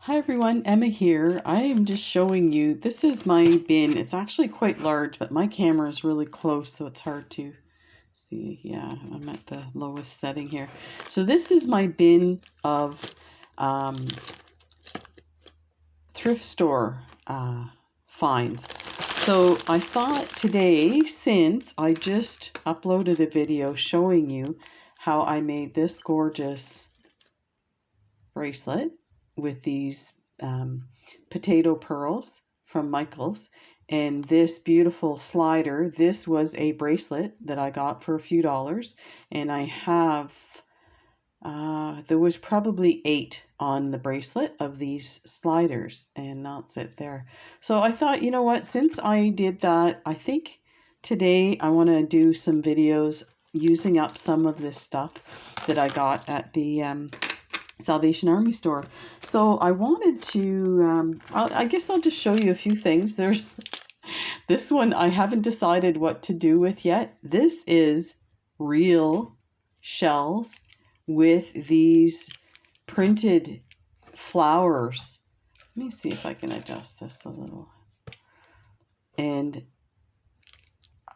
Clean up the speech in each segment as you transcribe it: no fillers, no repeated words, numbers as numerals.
Hi everyone, Emma here. I am just showing you, this is my bin. It's actually quite large, but my camera is really close, so it's hard to see. Yeah, I'm at the lowest setting here. So this is my bin of um, thrift store finds. So I thought today, since I just uploaded a video showing you how I made this gorgeous bracelet with these potato pearls from Michaels, and this beautiful slider. This was a bracelet that I got for a few dollars, and I have there was probably 8 on the bracelet of these sliders, and that's it there. So I thought, you know what, since I did that, I think today I want to do some videos using up some of this stuff that I got at the Salvation Army store. So I wanted to, I guess I'll just show you a few things. There's this one I haven't decided what to do with yet. This is real shells with these printed flowers. Let me see if I can adjust this a little. And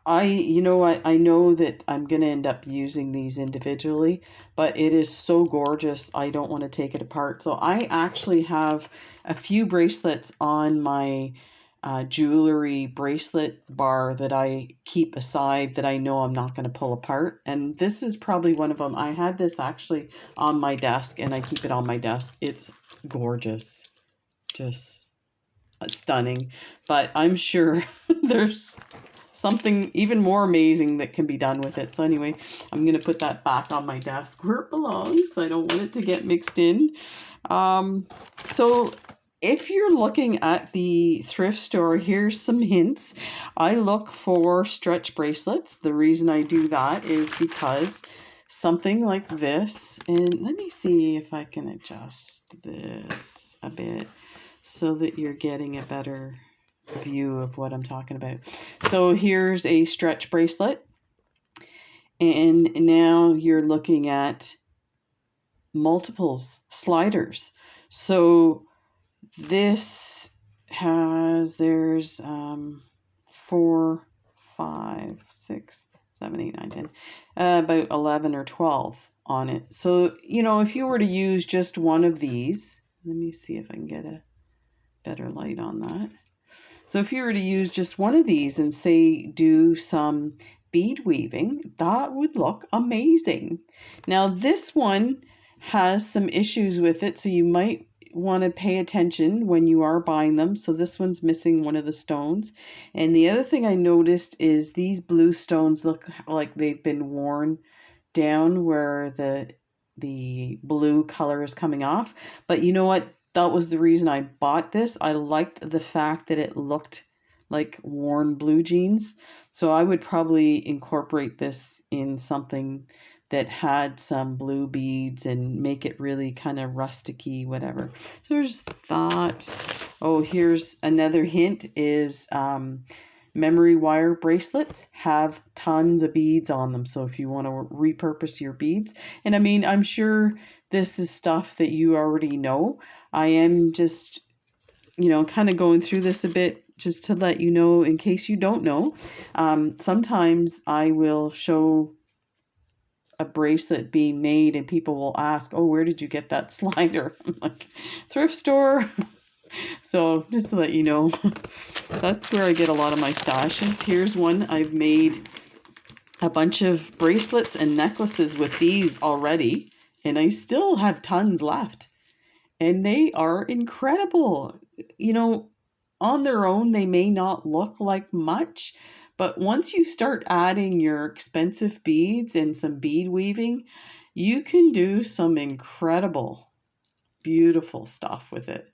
you know what, I know that I'm going to end up using these individually, but it is so gorgeous, I don't want to take it apart. So I actually have a few bracelets on my jewelry bracelet bar that I keep aside that I know I'm not going to pull apart. And this is probably one of them. I had this actually on my desk, and I keep it on my desk. It's gorgeous. Just stunning. But I'm sure there's something even more amazing that can be done with it. So anyway, I'm going to put that back on my desk where it belongs. I don't want it to get mixed in. So if you're looking at the thrift store, here's some hints. I look for stretch bracelets. The reason I do that is because something like this, and let me see if I can adjust this a bit so that you're getting a better view of what I'm talking about. So here's a stretch bracelet, and now you're looking at multiples sliders. So this there's 4, 5, 6, 7, 8, 9, 10, about 11 or 12 on it. So, you know, if you were to use just one of these, let me see if I can get a better light on that. So if you were to use just one of these and say do some bead weaving, that would look amazing. Now this one has some issues with it, so you might want to pay attention when you are buying them. So this one's missing one of the stones. And the other thing I noticed is these blue stones look like they've been worn down where the blue color is coming off. But you know what? That was the reason I bought this. I liked the fact that it looked like worn blue jeans. So I would probably incorporate this in something that had some blue beads and make it really kind of rusticy, whatever. So there's that. Oh, here's another hint is memory wire bracelets have tons of beads on them. So if you want to repurpose your beads, and I mean, I'm sure this is stuff that you already know. I am just, you know, kind of going through this a bit just to let you know in case you don't know. Sometimes I will show a bracelet being made and people will ask, oh, where did you get that slider? I'm like, thrift store. So just to let you know, that's where I get a lot of my stashes. Here's one. I've made a bunch of bracelets and necklaces with these already, and I still have tons left. And they are incredible. You know, on their own, they may not look like much, but once you start adding your expensive beads and some bead weaving, you can do some incredible, beautiful stuff with it.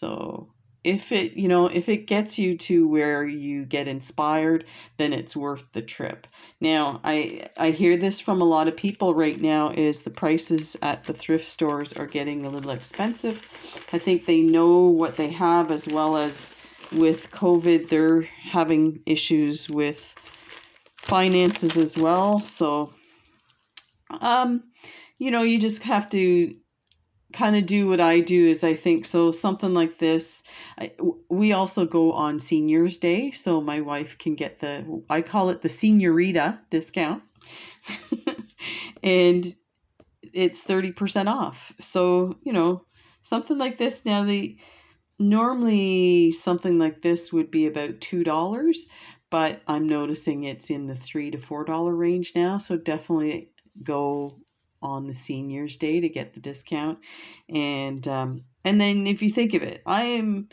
So if it, you know, if it gets you to where you get inspired, then it's worth the trip. Now, I hear this from a lot of people right now is the prices at the thrift stores are getting a little expensive. I think they know what they have, as well as with COVID, they're having issues with finances as well. So, you know, you just have to kind of do what I do is I think so something like this. We also go on Senior's Day, so my wife can get I call it the Senorita discount, and it's 30% off. So something like this now. Normally something like this would be about $2, but I'm noticing it's in the $3 to $4 range now. So definitely go on the Senior's Day to get the discount. And then if you think of it, I am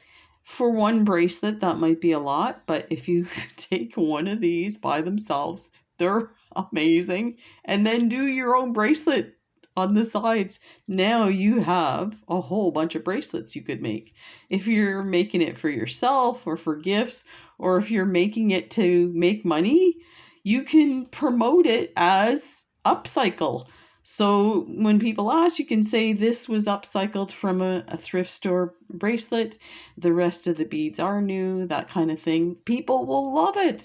for one bracelet that might be a lot, but if you take one of these by themselves, they're amazing. And then do your own bracelet on the sides. Now you have a whole bunch of bracelets you could make. If you're making it for yourself or for gifts, or if you're making it to make money, you can promote it as upcycle. So when people ask, you can say this was upcycled from a thrift store bracelet. The rest of the beads are new, that kind of thing. People will love it.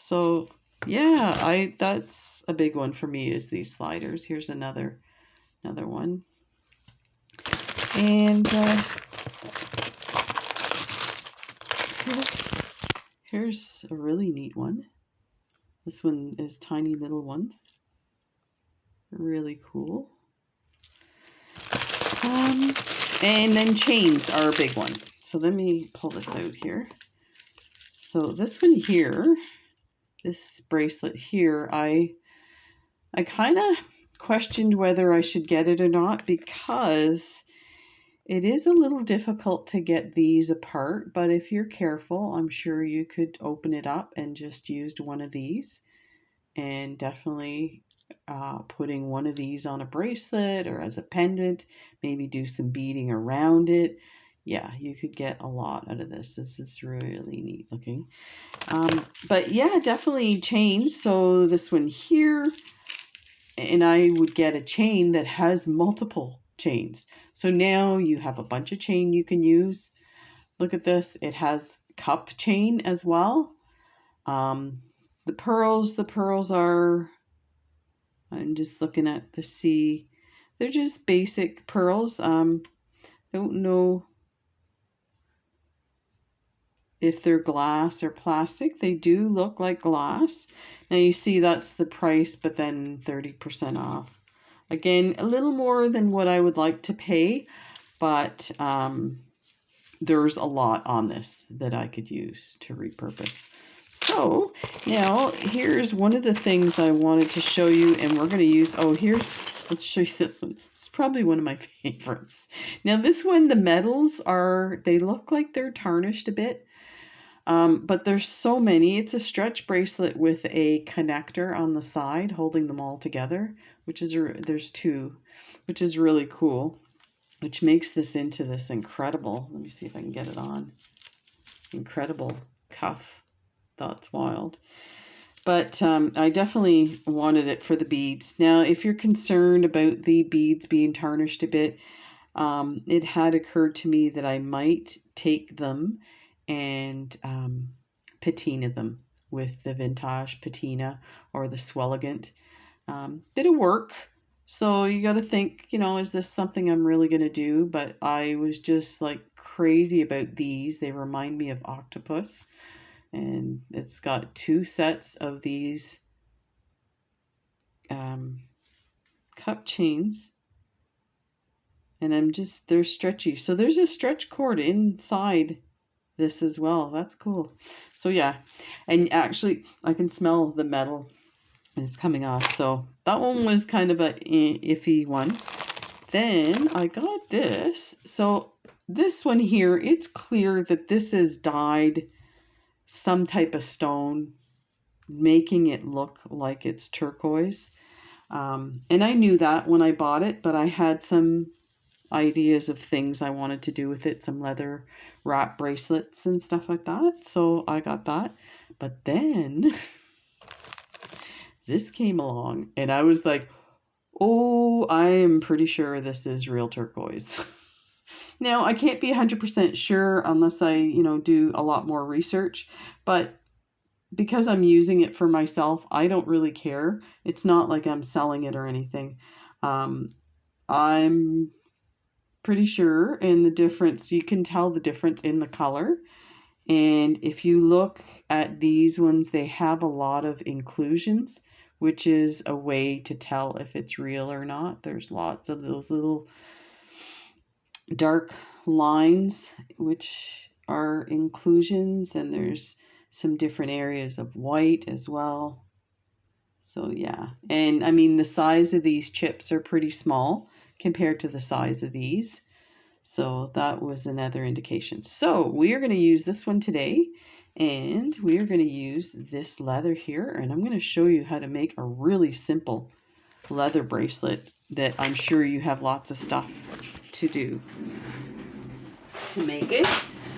So yeah, that's a big one for me is these sliders. Here's another one. And here's a really neat one. This one is tiny little ones. Really cool. And then chains are a big one. So let me pull this out here. So this one here, this bracelet here, I kind of questioned whether I should get it or not because it is a little difficult to get these apart, but if you're careful, I'm sure you could open it up and just use one of these. And definitely putting one of these on a bracelet or as a pendant, maybe do some beading around it. Yeah, you could get a lot out of this. This is really neat looking. But yeah, definitely chains. So this one here, and I would get a chain that has multiple chains. So now you have a bunch of chain you can use. Look at this. It has cup chain as well. The pearls are, I'm just looking at the C. They're just basic pearls. Don't know if they're glass or plastic. They do look like glass. Now you see that's the price, but then 30% off. Again, a little more than what I would like to pay, but there's a lot on this that I could use to repurpose. So now here's one of the things I wanted to show you, and we're going to use, let's show you this one. It's probably one of my favorites. Now this one, the metals they look like they're tarnished a bit, but there's so many. It's a stretch bracelet with a connector on the side holding them all together, there's two, which is really cool, which makes this into this incredible, let me see if I can get it on, incredible cuff. That's wild. But I definitely wanted it for the beads. Now, if you're concerned about the beads being tarnished a bit, it had occurred to me that I might take them and patina them with the vintage patina or the swelligant. Bit of work. So you got to think, is this something I'm really going to do? But I was just like crazy about these. They remind me of octopus. And it's got two sets of these cup chains, and they're stretchy. So there's a stretch cord inside this as well. That's cool. So yeah, and actually I can smell the metal is coming off. So that one was kind of a iffy one. Then I got this. So this one here, it's clear that this is dyed some type of stone, making it look like it's turquoise. And I knew that when I bought it, but I had some ideas of things I wanted to do with it, some leather wrap bracelets and stuff like that. So I got that. But then this came along and I was like, oh, I am pretty sure this is real turquoise. Now, I can't be 100% sure unless I, do a lot more research, but because I'm using it for myself, I don't really care. It's not like I'm selling it or anything. I'm pretty sure. And the difference, you can tell the difference in the color. And if you look at these ones, they have a lot of inclusions, which is a way to tell if it's real or not. There's lots of those little dark lines, which are inclusions, and there's some different areas of white as well. So yeah, and I mean the size of these chips are pretty small compared to the size of these. So that was another indication. So we are going to use this one today, and we are going to use this leather here, and I'm going to show you how to make a really simple leather bracelet that I'm sure you have lots of stuff to do to make it.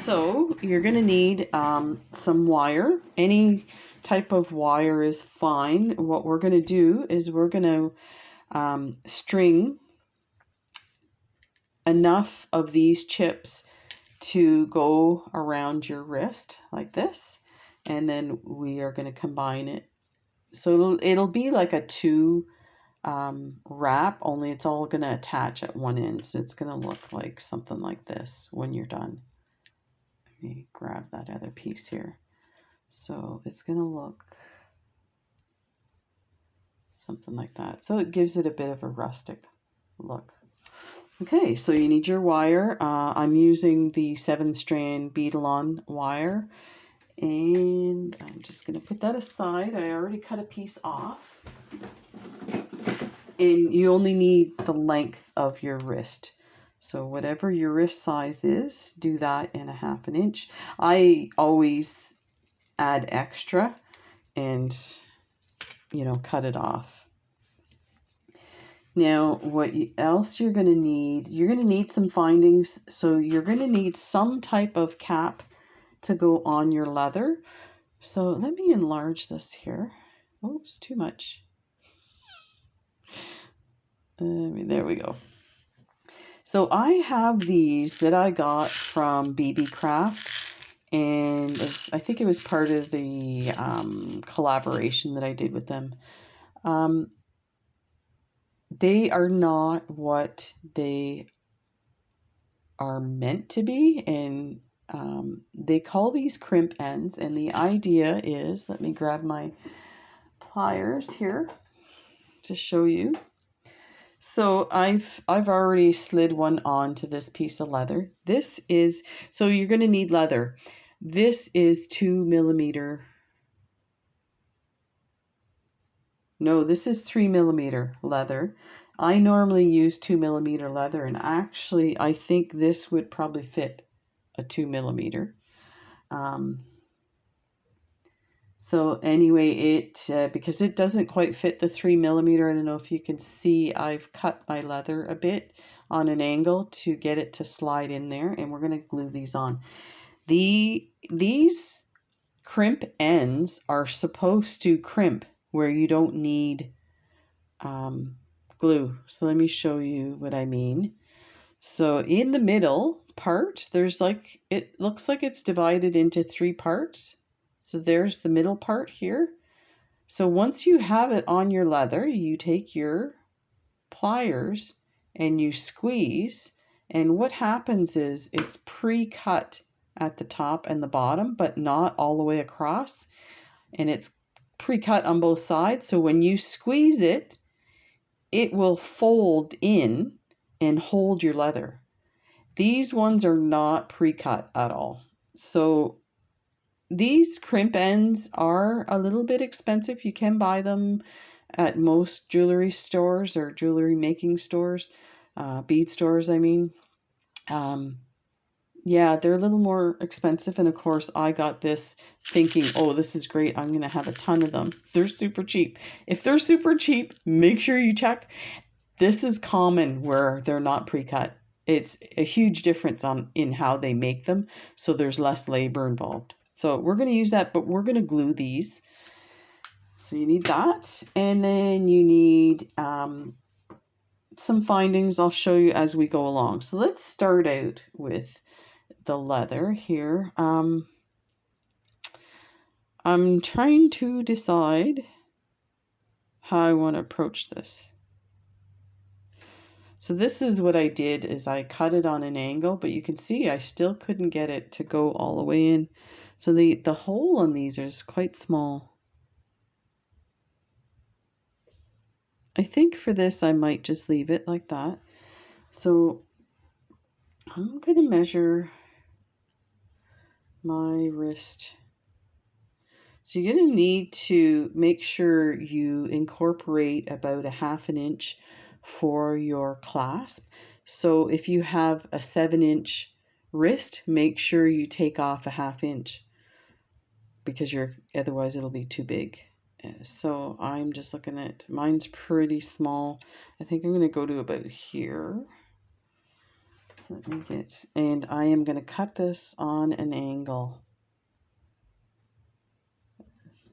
So you're going to need some wire. Any type of wire is fine. What we're going to do is we're going to string enough of these chips to go around your wrist like this, and then we are going to combine it. So it'll be like a two wrap, only it's all going to attach at one end. So it's going to look like something like this when you're done. Let me grab that other piece here. So it's going to look something like that. So it gives it a bit of a rustic look. Okay, so you need your wire. I'm using the 7-strand beadle-on wire, and I'm just going to put that aside. I already cut a piece off, and you only need the length of your wrist. So whatever your wrist size is, do that in 1/2 inch. I always add extra and, you know, cut it off. Now, what else you're going to need, you're going to need some findings. So you're going to need some type of cap to go on your leather. So let me enlarge this here. Oops, too much. There we go. So I have these that I got from BB Craft, and I think it was part of the collaboration that I did with them. They are not what they are meant to be, and they call these crimp ends, and the idea is, let me grab my pliers here to show you. So I've already slid one onto this piece of leather. This is, so you're going to need leather. This is 2mm. No, this is 3mm leather. I normally use 2mm leather, and actually I think this would probably fit a 2mm. So anyway, it because it doesn't quite fit the 3mm, I don't know if you can see, I've cut my leather a bit on an angle to get it to slide in there, and we're going to glue these on. These crimp ends are supposed to crimp where you don't need glue. So let me show you what I mean. So in the middle part, there's like, it looks like it's divided into 3 parts. So there's the middle part here. So once you have it on your leather, you take your pliers and you squeeze, and what happens is it's pre-cut at the top and the bottom, but not all the way across, and it's pre-cut on both sides. So when you squeeze it, it will fold in and hold your leather. These ones are not pre-cut at all. So these crimp ends are a little bit expensive. You can buy them at most jewelry stores or jewelry making stores, bead stores, I mean. Yeah, they're a little more expensive. And of course, I got this thinking, oh, this is great. I'm going to have a ton of them. They're super cheap. If they're super cheap, make sure you check. This is common where they're not pre-cut. It's a huge difference in how they make them. So there's less labor involved. So we're going to use that, but we're going to glue these. So you need that. And then you need some findings I'll show you as we go along. So let's start out with the leather here. I'm trying to decide how I want to approach this. So this is what I did, is I cut it on an angle, but you can see I still couldn't get it to go all the way in. So the hole on these is quite small. I think for this I might just leave it like that. So I'm going to measure my wrist. So you're going to need to make sure you incorporate about a ½ inch for your clasp. So if you have a 7-inch wrist, make sure you take off a ½ inch, because otherwise it'll be too big. So I'm just looking at, mine's pretty small. I think I'm going to go to about here. Let me get, and I am going to cut this on an angle as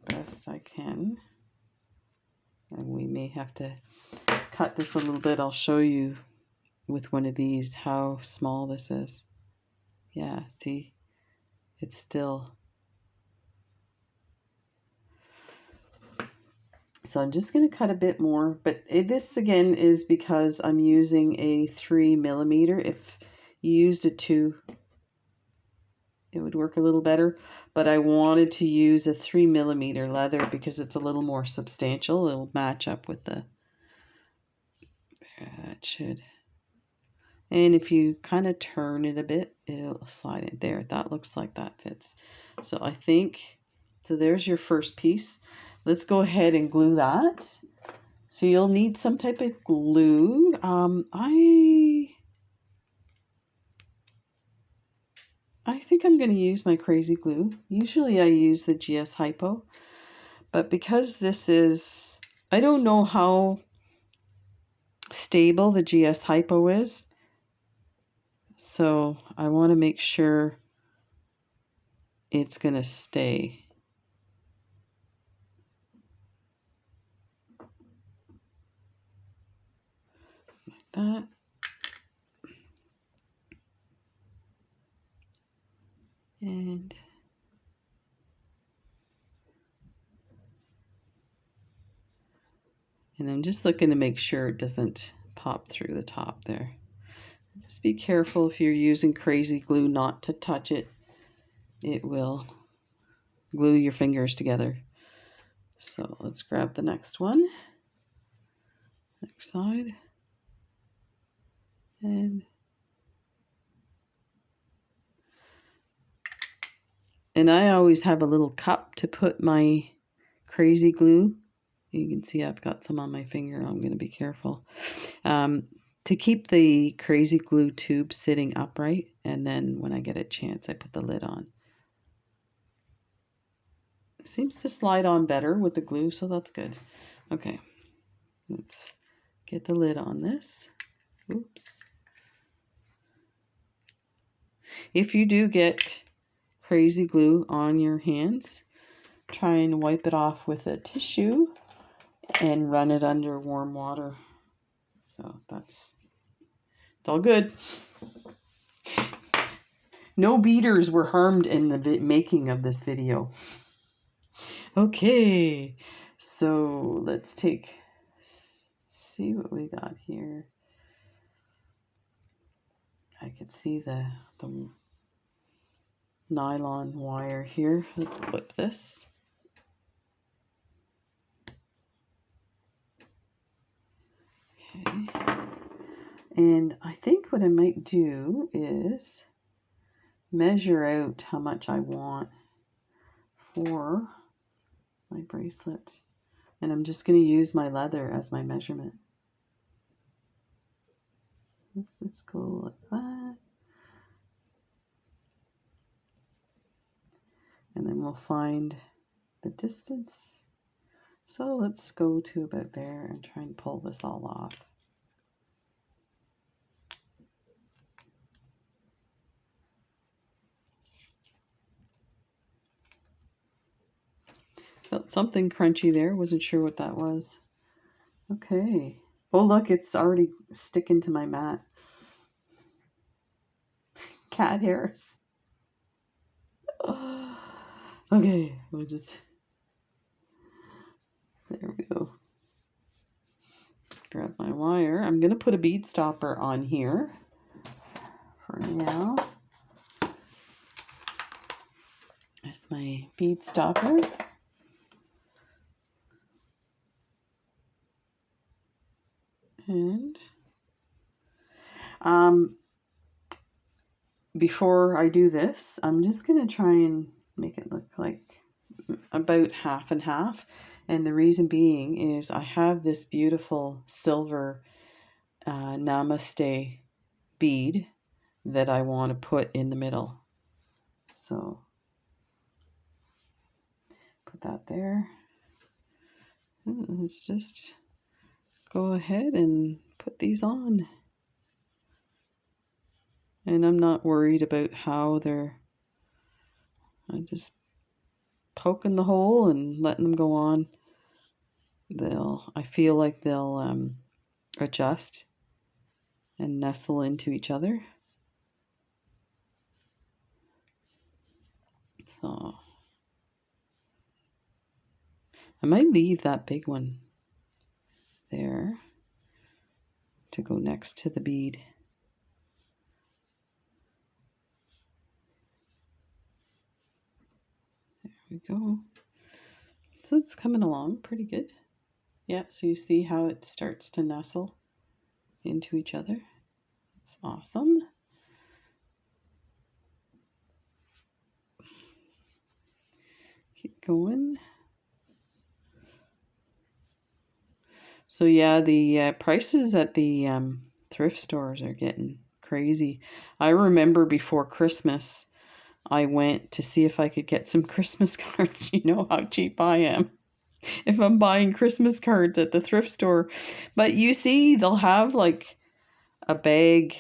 best I can. And we may have to cut this a little bit. I'll show you with one of these how small this is. Yeah, see, it's still. So I'm just going to cut a bit more, but this again is because I'm using a 3mm. If you used a 2, it would work a little better, but I wanted to use a 3mm leather because it's a little more substantial. It'll match up with the, it should. And if you kind of turn it a bit, it'll slide in there. That looks like that fits. So I think, so there's your first piece. Let's go ahead and glue that. So you'll need some type of glue. I think I'm going to use my Crazy Glue. Usually I use the GS Hypo, but because this is, I don't know how stable the GS Hypo is, so I want to make sure it's going to stay. Like that. And I'm just looking to make sure it doesn't pop through the top there. Just be careful if you're using Crazy Glue not to touch it. It will glue your fingers together. So let's grab the next one. Next side. And I always have a little cup to put my Crazy Glue. You can see I've got some on my finger. I'm going to be careful. To keep the Crazy Glue tube sitting upright, and then when I get a chance, I put the lid on. It seems to slide on better with the glue, so that's good. Okay, let's get the lid on this. Oops. If you do get Crazy Glue on your hands, try and wipe it off with a tissue and run it under warm water. So it's all good. No beaters were harmed in the making of this video. Okay, so let's see what we got here. I could see the nylon wire here. Let's clip this. Okay, and I think what I might do is measure out how much I want for my bracelet, and I'm just going to use my leather as my measurement. Let's just go like that, and then we'll find the distance. So let's go to about there and try and pull this all off. Felt something crunchy there, wasn't sure what that was. Okay. Oh look, it's already sticking to my mat. Cat hairs. Okay, we'll just, there we go. grab my wire. I'm going to put a bead stopper on here for now. There's my bead stopper. And before I do this, I'm just going to try and make it look like about half and half. And the reason being is I have this beautiful silver Namaste bead that I want to put in the middle. So put that there. Let's just go ahead and put these on. And I'm not worried about how they're, I'm just poking the hole and letting them go on. I feel like they'll adjust and nestle into each other. So I might leave that big one there to go next to the bead. There we go. So it's coming along pretty good. Yeah, so you see how it starts to nestle into each other. It's awesome. Keep going. So yeah, the prices at the thrift stores are getting crazy. I remember before Christmas, I went to see if I could get some Christmas cards. You know how cheap I am if I'm buying Christmas cards at the thrift store. But you see, they'll have like a bag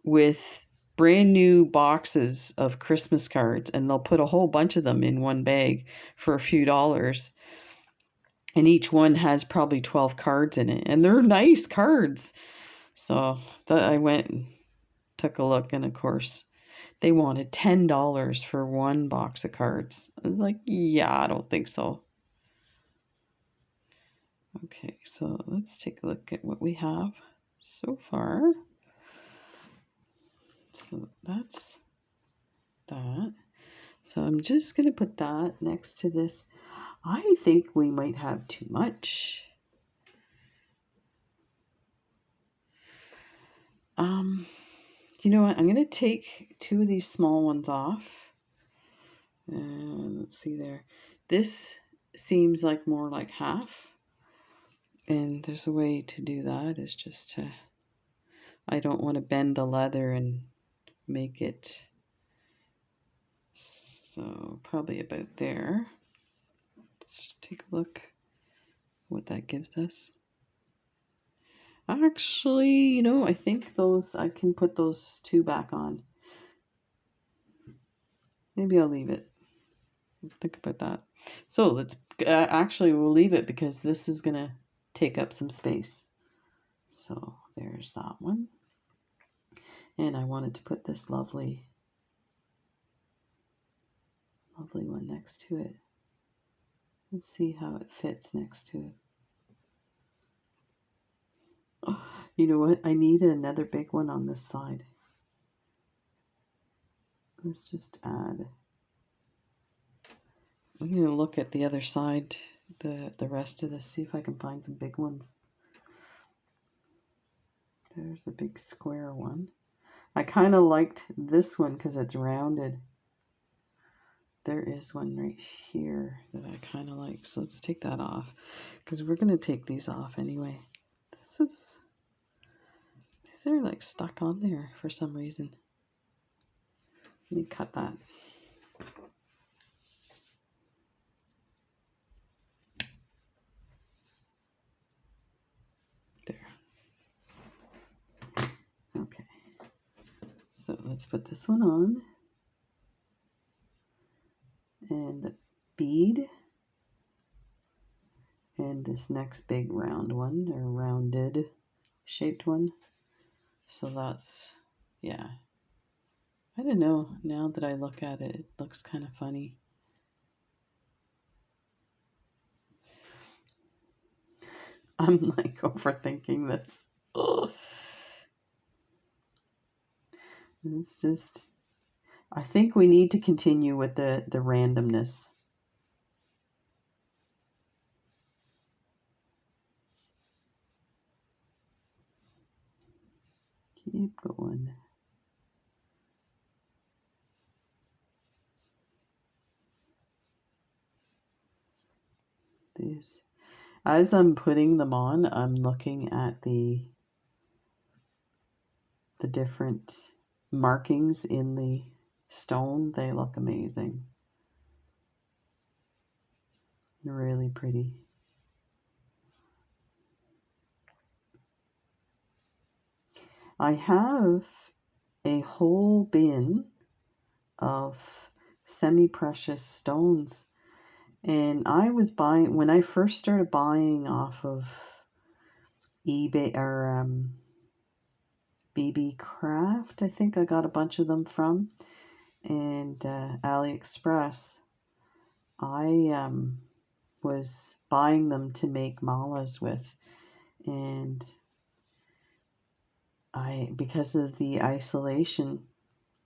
with brand new boxes of Christmas cards, and they'll put a whole bunch of them in one bag for a few dollars. And each one has probably 12 cards in it, and they're nice cards. So I went and took a look, and of course they wanted $10 for one box of cards. I was like, yeah, I don't think so. Okay, so let's take a look at what we have so far. So that's that. So I'm just going to put that next to this. I think we might have too much. You know what? I'm going to take two of these small ones off. Let's see there. This seems like more like half. And there's a way to do that is just to, I don't want to bend the leather and make it, so probably about there. Let's take a look what that gives us. Actually, you know, I think those, I can put those two back on. Maybe I'll leave it. Think about that. So let's, actually we'll leave it because this is going to take up some space. So there's that one. And I wanted to put this lovely one next to it. Let's see how it fits next to it. Oh, you know what? I need another big one on this side. Let's just add. I'm going to look at the other side, the rest of this, see if I can find some big ones. There's a big square one. I kind of liked this one because it's rounded. There is one right here that I kind of like. So let's take that off because we're going to take these off anyway. These are like stuck on there for some reason. Let me cut that. There. Okay. So let's put this one on. And the bead. And this next big round one, or rounded shaped one. So that's, yeah. I don't know, now that I look at it, it looks kind of funny. I'm like overthinking this. Ugh. It's just, I think we need to continue with the randomness. Keep going. These, as I'm putting them on, I'm looking at the different markings in the stone. They look amazing. Really pretty. I have a whole bin of semi-precious stones, and I was buying, when I first started buying off of eBay or BB Craft, I think I got a bunch of them from, and AliExpress. I was buying them to make malas with, and because of the isolation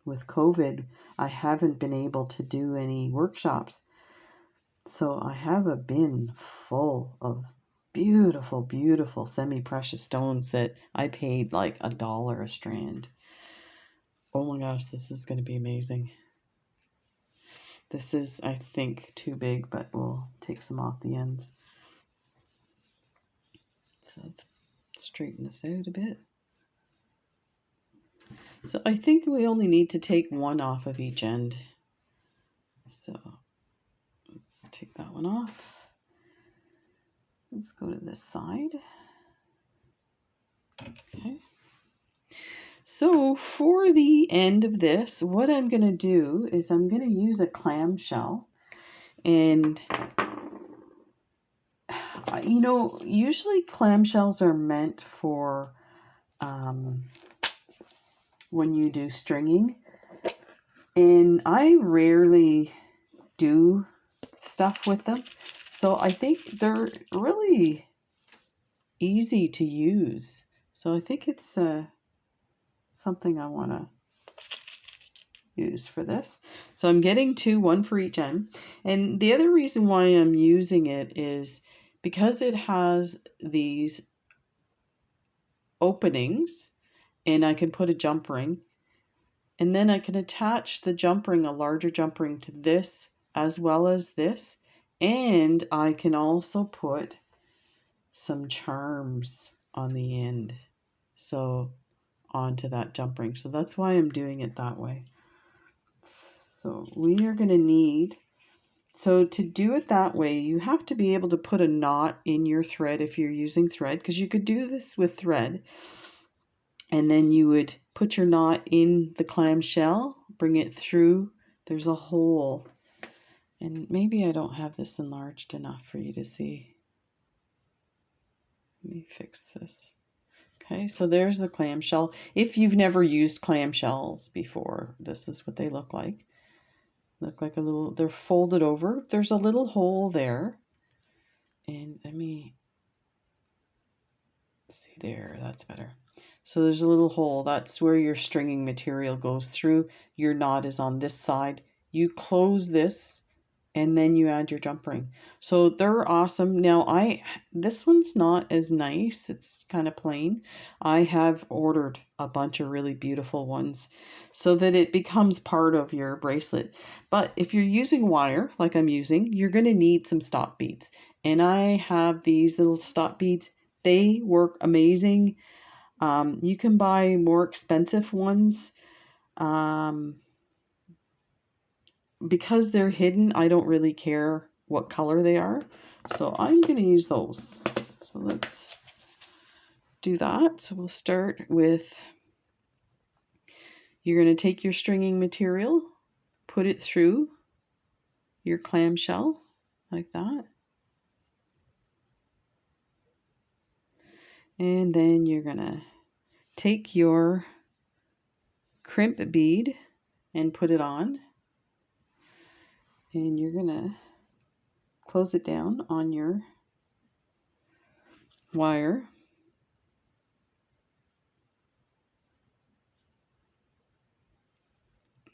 with COVID, I haven't been able to do any workshops. So I have a bin full of beautiful, beautiful semi-precious stones that I paid like $1 a strand. Oh my gosh, this is going to be amazing. This is, I think, too big, but we'll take some off the ends. So let's straighten this out a bit. So I think we only need to take one off of each end. So let's take that one off. Let's go to this side. Okay. So for the end of this, what I'm going to do is I'm going to use a clamshell. And, you know, usually clamshells are meant for when you do stringing. And I rarely do stuff with them. So I think they're really easy to use. So I think it's something I want to use for this. So I'm getting two, one for each end. And the other reason why I'm using it is because it has these openings, and I can put a jump ring, and then I can attach the jump ring, a larger jump ring, to this as well as this, and I can also put some charms on the end, so onto that jump ring. So that's why I'm doing it that way. So we are going to need, so to do it that way, you have to be able to put a knot in your thread if you're using thread, because you could do this with thread, and then you would put your knot in the clamshell, bring it through, there's a hole, and maybe I don't have this enlarged enough for you to see. Let me fix this. Okay, so there's the clamshell. If you've never used clamshells before, this is what they look like. Look like a little, they're folded over. There's a little hole there. And let me see there, that's better. So there's a little hole. That's where your stringing material goes through. Your knot is on this side. You close this, and then you add your jump ring. So they're awesome. Now this one's not as nice. It's kind of plain. I have ordered a bunch of really beautiful ones so that it becomes part of your bracelet. But if you're using wire like I'm using, you're going to need some stop beads. And I have these little stop beads. They work amazing. You can buy more expensive ones. Because they're hidden, I don't really care what color they are. So I'm going to use those. So let's do that. So we'll start with, you're going to take your stringing material, put it through your clamshell like that. And then you're going to take your crimp bead and put it on. And you're going to close it down on your wire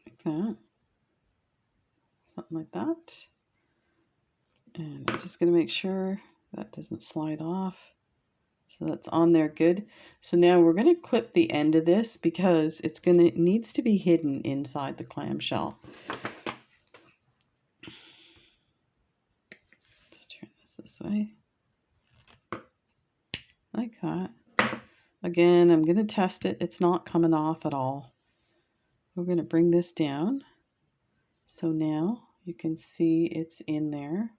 like that, something like that. And I'm just going to make sure that doesn't slide off. So that's on there good. So now we're going to clip the end of this because it needs to be hidden inside the clamshell. Let's turn this way. Like that. Again, I'm going to test it. It's not coming off at all. We're going to bring this down. So now you can see it's in there.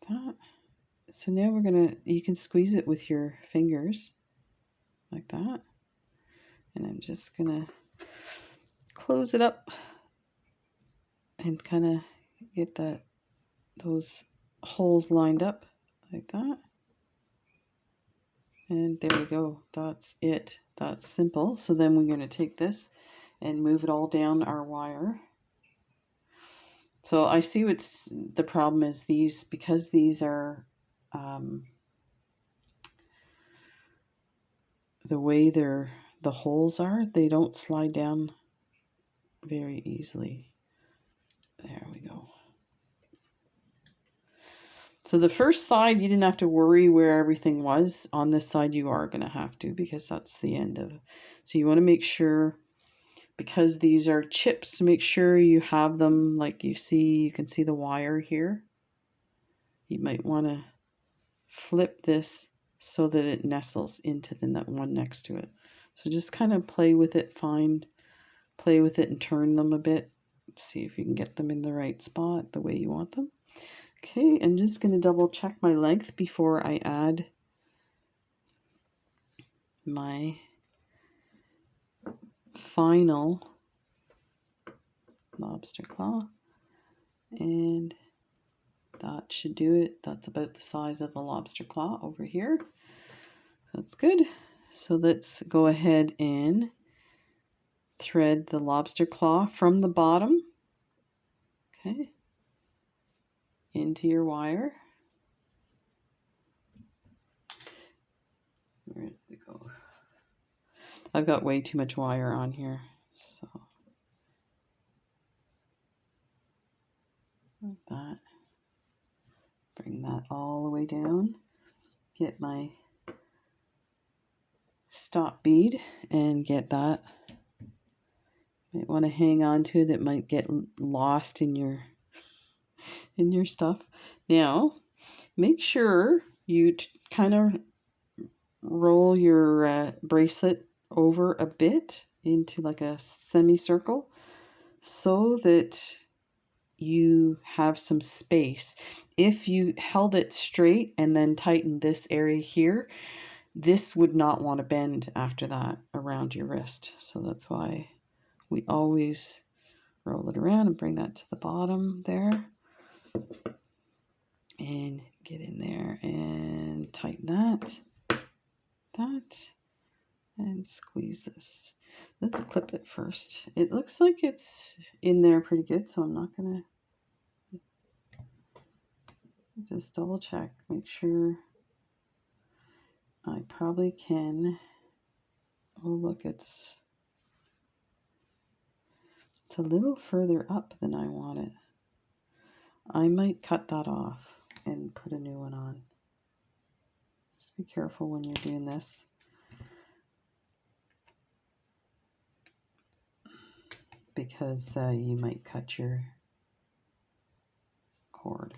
That. So now we're going to, you can squeeze it with your fingers like that. And I'm just going to close it up and kind of get those holes lined up like that. And there we go. That's it. That's simple. So then we're going to take this and move it all down our wire. So I see what's the problem is because these are the way the holes are, they don't slide down very easily. There we go. So the first side, you didn't have to worry where everything was. On this side, you are going to have to because that's the end of it. So you want to make sure, because these are chips, make sure you have them like you can see the wire here. You might want to flip this so that it nestles into the one next to it. So just kind of play with it, play with it and turn them a bit. See if you can get them in the right spot, the way you want them. Okay, I'm just going to double check my length before I add my final lobster claw. And that should do it. That's about the size of the lobster claw over here. That's good. So let's go ahead and thread the lobster claw from the bottom, okay, into your wire. Where did it go? I've got way too much wire on here, so like that. Bring that all the way down. Get my stop bead and get that. Might want to hang on to it. It might get lost in your stuff. Now, make sure you kind of roll your bracelet over a bit into like a semicircle so that you have some space. If you held it straight and then tightened this area here, this would not want to bend after that around your wrist. So that's why we always roll it around and bring that to the bottom there. And get in there and tighten that, and squeeze this. Let's clip it first. It looks like it's in there pretty good, so I'm not gonna, just double check, make sure. I probably can. Oh look, it's a little further up than I want it. I might cut that off and put a new one on. Just be careful when you're doing this. Because you might cut your cord.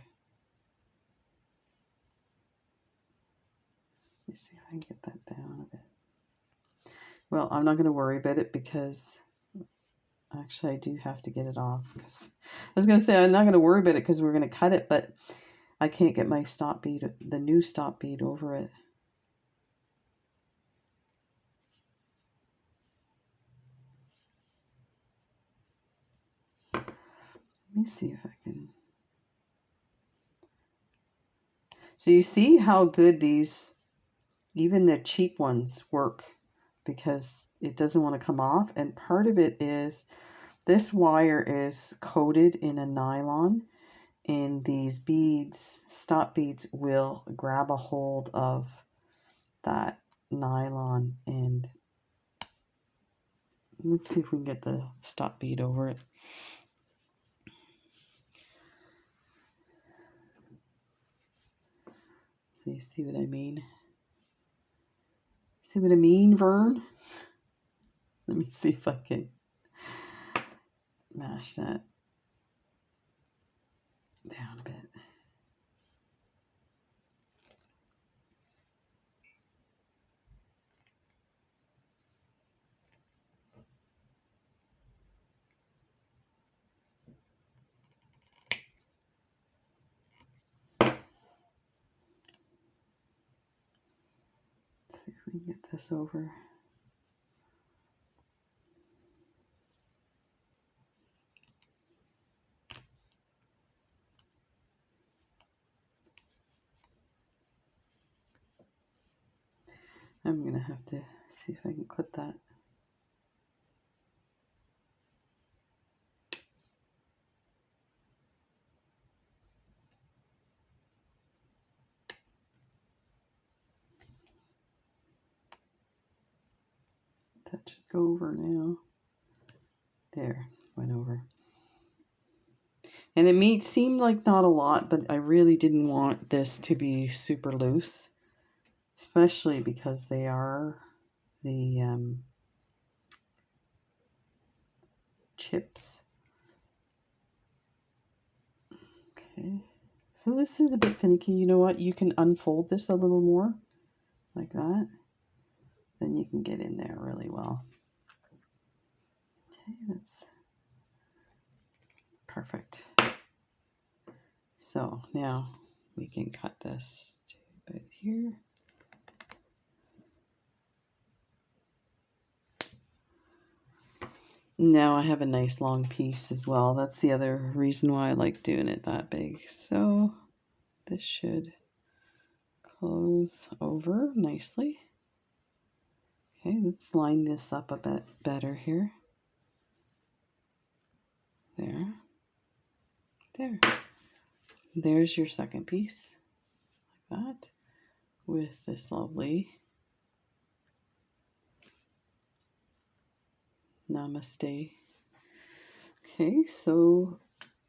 Let me see if I can get that down a bit. Well, I'm not going to worry about it because actually I do have to get it off. Because I was going to say I'm not going to worry about it because we're going to cut it, but I can't get my stop bead, the new stop bead over it. Let me see if I can. So you see how good these, even the cheap ones, work because it doesn't want to come off. And part of it is this wire is coated in a nylon, and these beads, stop beads, will grab a hold of that nylon. And let's see if we can get the stop bead over it. See what I mean? See what I mean, Vern? Let me see if I can mash that down a bit. See if we can get this over. I'm gonna have to see if I can clip that. That should go over now. There, went over. And it may seem like not a lot, but I really didn't want this to be super loose, especially because they are the chips. Okay, so this is a bit finicky. You know what? You can unfold this a little more, like that. Then you can get in there really well. Okay, that's perfect. So now we can cut this to about here. Now I have a nice long piece as well. That's the other reason why I like doing it that big. So this should close over nicely. Okay, let's line this up a bit better here. There. There. There's your second piece, like that, with this lovely namaste. Okay, so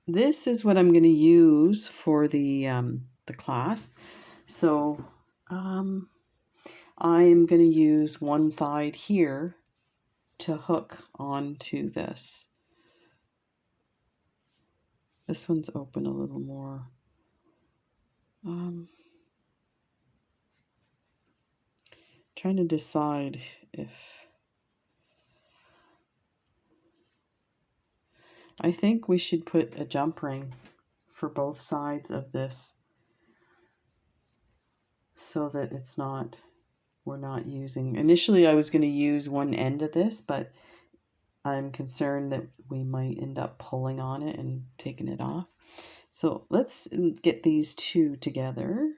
this is what I'm going to use for the clasp. So I am going to use one side here to hook onto this. This one's open a little more. Trying to decide if I think we should put a jump ring for both sides of this so that it's not, we're not using, initially I was going to use one end of this, but I'm concerned that we might end up pulling on it and taking it off. So let's get these two together.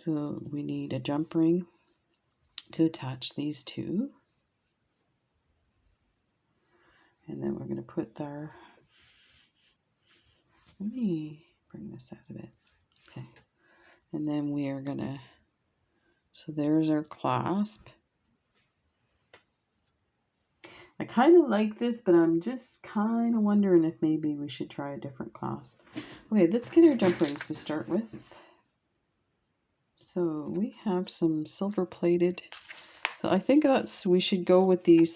So we need a jump ring to attach these two. And then we're going to put our, let me bring this out a bit. Okay. And then we are going to, so there's our clasp. I kind of like this, but I'm just kind of wondering if maybe we should try a different clasp. Okay, let's get our jump rings to start with. So we have some silver plated. So I think we should go with these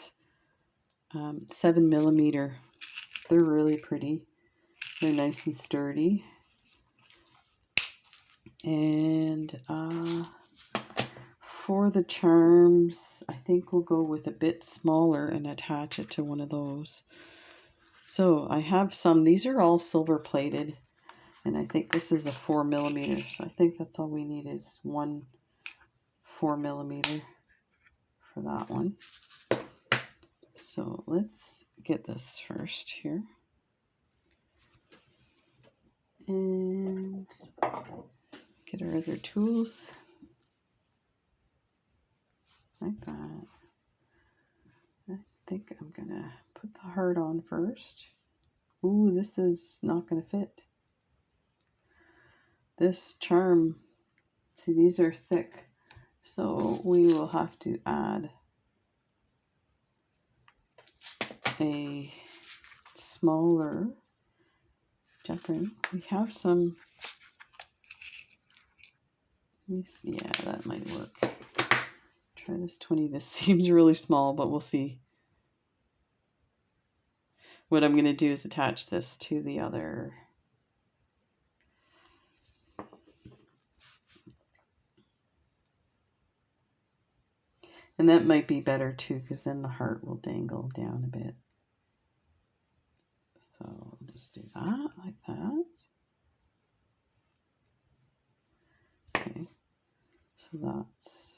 7mm. They're really pretty. They're nice and sturdy. And for the charms, I think we'll go with a bit smaller and attach it to one of those. So I have some, these are all silver plated, and I think this is a 4mm. So I think that's all we need is one 4mm for that one. So let's get this first here. And get our other tools. Like that. I think I'm gonna put the heart on first. Ooh, this is not gonna fit. this charm, see, these are thick, so we will have to add a smaller jump ring. We have some, yeah, that might work. Try this 20. This seems really small, but we'll see. What I'm going to do is attach this to the other. And that might be better too, because then the heart will dangle down a bit. So I'll just do that, like that. Okay, so that's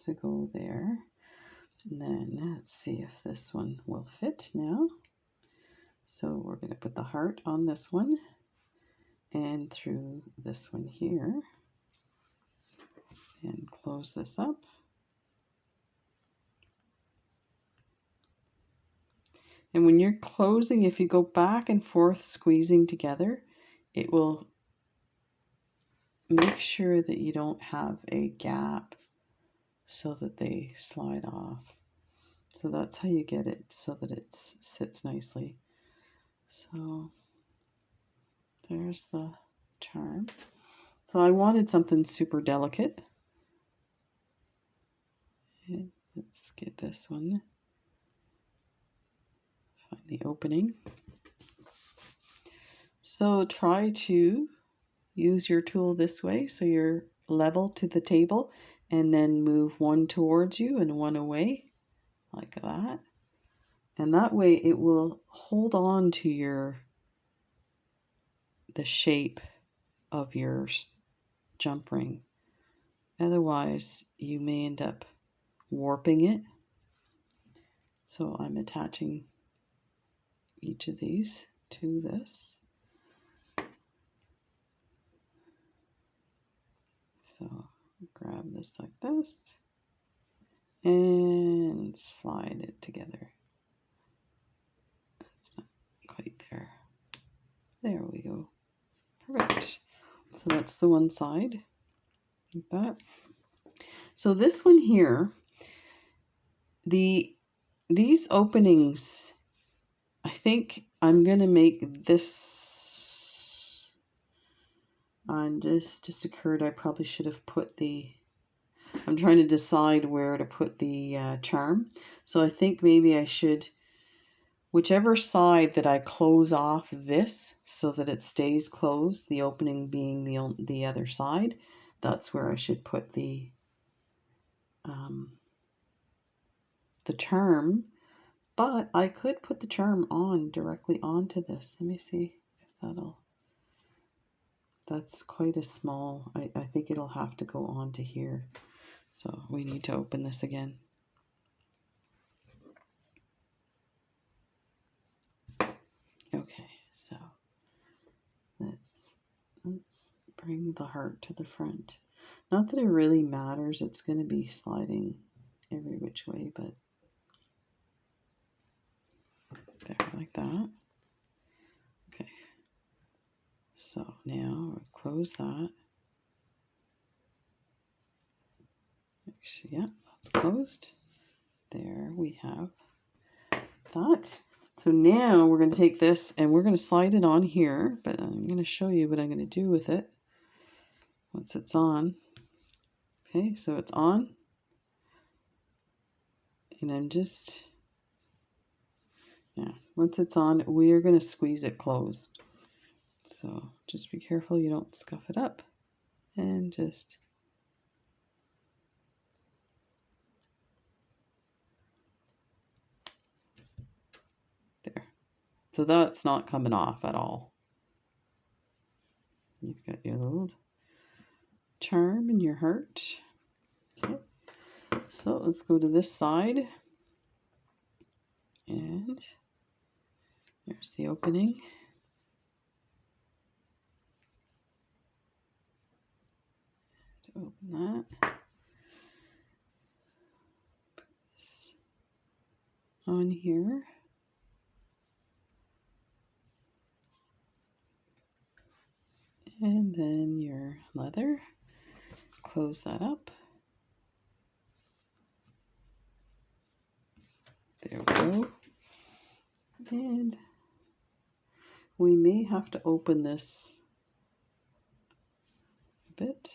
to go there. And then let's see if this one will fit now. So we're going to put the heart on this one and through this one here and close this up. And when you're closing, if you go back and forth squeezing together, it will make sure that you don't have a gap so that they slide off. So that's how you get it so that it sits nicely. So there's the charm. So I wanted something super delicate. And let's get this one. Find the opening. So try to use your tool this way so you're level to the table, and then move one towards you and one away, like that. And that way it will hold on to the shape of your jump ring. Otherwise, you may end up warping it. So I'm attaching each of these to this. So grab this like this and slide it together. It's not quite there. There we go. Perfect. So that's the one side, like that. So this one here, these openings, I think I'm going to make this, and this just occurred, I probably should have put I'm trying to decide where to put the charm. So I think maybe I should, whichever side that I close off this so that it stays closed, the opening being the other side, that's where I should put the charm. But I could put the charm on directly onto this. Let me see if that's quite a small, I think it'll have to go onto here. So we need to open this again. Okay, so let's bring the heart to the front. Not that it really matters, it's going to be sliding every which way, but there, like that. Okay, so now we'll close that. Actually, yeah, that's closed. There we have that. So now we're going to take this and we're going to slide it on here, but I'm going to show you what I'm going to do with it once it's on. Okay, so it's on, and I'm just, yeah, once it's on, we are going to squeeze it closed. So just be careful you don't scuff it up, and just there. So that's not coming off at all. You've got your little charm and your heart. Okay. So let's go to this side, and there's the opening. To open that. Put this on here. And then your leather. Close that up. There we go. And we may have to open this a bit.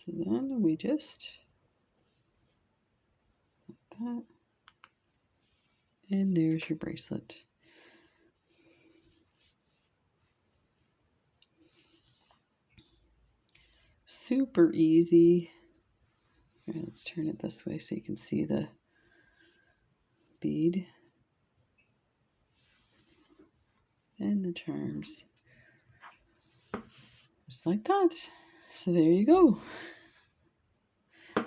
So then we just like that. And there's your bracelet. Super easy. Let's turn it this way so you can see the bead and the charms. Just like that. So there you go.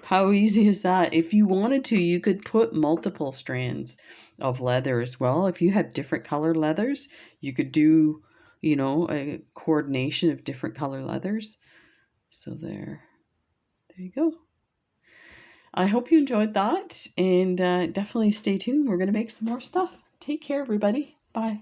How easy is that? If you wanted to, you could put multiple strands of leather as well. If you have different color leathers, you could do, you know, a coordination of different color leathers. So there you go. I hope you enjoyed that, and definitely stay tuned. We're going to make some more stuff. Take care, everybody. Bye.